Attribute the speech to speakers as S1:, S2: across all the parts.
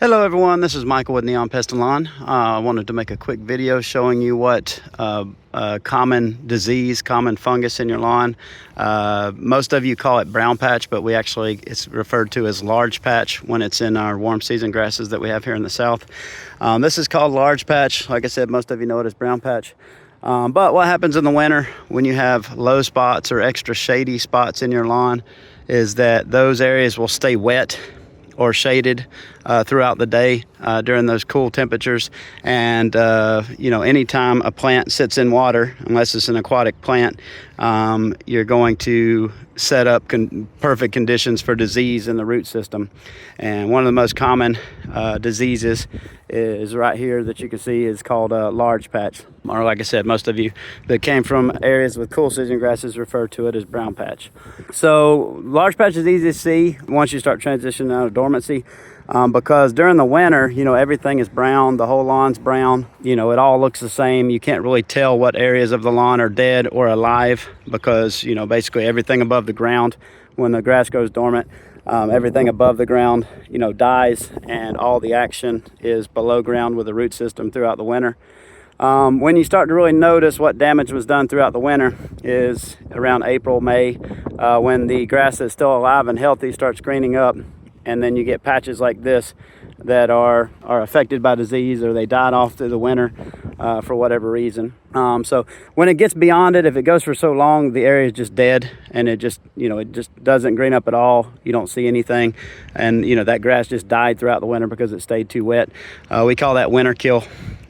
S1: Hello everyone, this is Michael with Neon Pest and Lawn. I wanted to make a quick video showing you what common disease, common fungus in your lawn. Most of you call it brown patch, but it's referred to as large patch when it's in our warm season grasses that we have here in the south. This is called large patch. Like I said, most of you know it as brown patch. But what happens in the winter when you have low spots or extra shady spots in your lawn is that those areas will stay wet or shaded throughout the day during those cool temperatures. And anytime a plant sits in water, unless it's an aquatic plant, you're going to set up perfect conditions for disease in the root system. And one of the most common diseases is right here that you can see is called large patch, or like I said, most of you that came from areas with cool season grasses refer to it as brown patch. So large patch is easy to see once you start transitioning out of dormancy, because during the winter, everything is brown, the whole lawn's brown, it all looks the same. You can't really tell what areas of the lawn are dead or alive because basically everything above the ground, when the grass goes dormant, everything above the ground dies, and all the action is below ground with the root system throughout the winter. When you start to really notice what damage was done throughout the winter is around April, May, when the grass that's still alive and healthy starts greening up, and then you get patches like this that are affected by disease, or they died off through the winter for whatever reason. So when it gets beyond it, if it goes for so long, the area is just dead, and it just doesn't green up at all. You don't see anything, and that grass just died throughout the winter because it stayed too wet. We call that winter kill.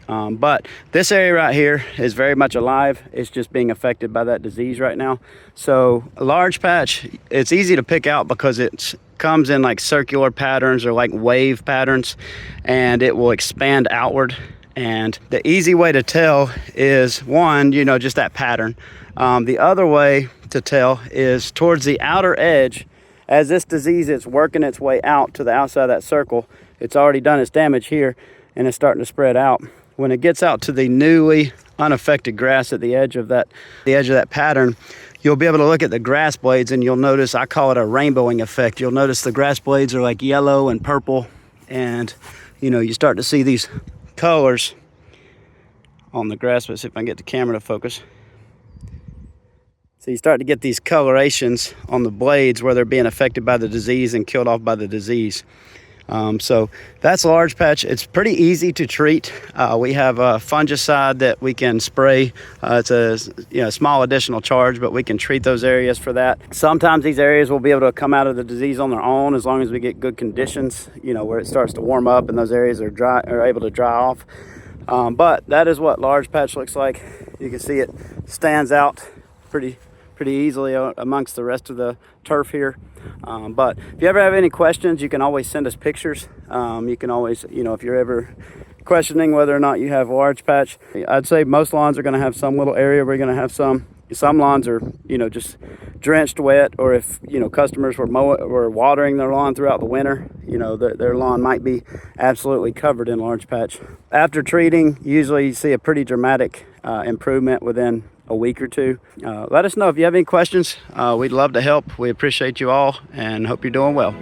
S1: But this area right here is very much alive. It's just being affected by that disease right now. So a large patch, it's easy to pick out because it comes in like circular patterns or like wave patterns, and it will expand outward. And the easy way to tell is one, just that pattern. The other way to tell is towards the outer edge. As this disease is working its way out to the outside of that circle, it's already done its damage here, and it's starting to spread out. When it gets out to the newly unaffected grass at the edge of that pattern, you'll be able to look at the grass blades, and you'll notice, I call it a rainbowing effect. You'll notice the grass blades are like yellow and purple, and you start to see these colors on the grass. Let's see if I can get the camera to focus. So you start to get these colorations on the blades where they're being affected by the disease and killed off by the disease. So that's large patch. It's pretty easy to treat. We have a fungicide that we can spray. It's a small additional charge, but we can treat those areas for that. Sometimes these areas will be able to come out of the disease on their own as long as we get good conditions, where it starts to warm up and those areas are able to dry off. But that is what large patch looks like. You can see it stands out pretty easily amongst the rest of the turf here. But if you ever have any questions, you can always send us pictures. You can always, if you're ever questioning whether or not you have large patch, I'd say most lawns are going to have some little area where you're going to have some lawns are, just drenched wet, or if, customers were watering their lawn throughout the winter, their lawn might be absolutely covered in large patch. After treating, usually you see a pretty dramatic improvement within a week or two. Let us know if you have any questions. We'd love to help. We appreciate you all and hope you're doing well.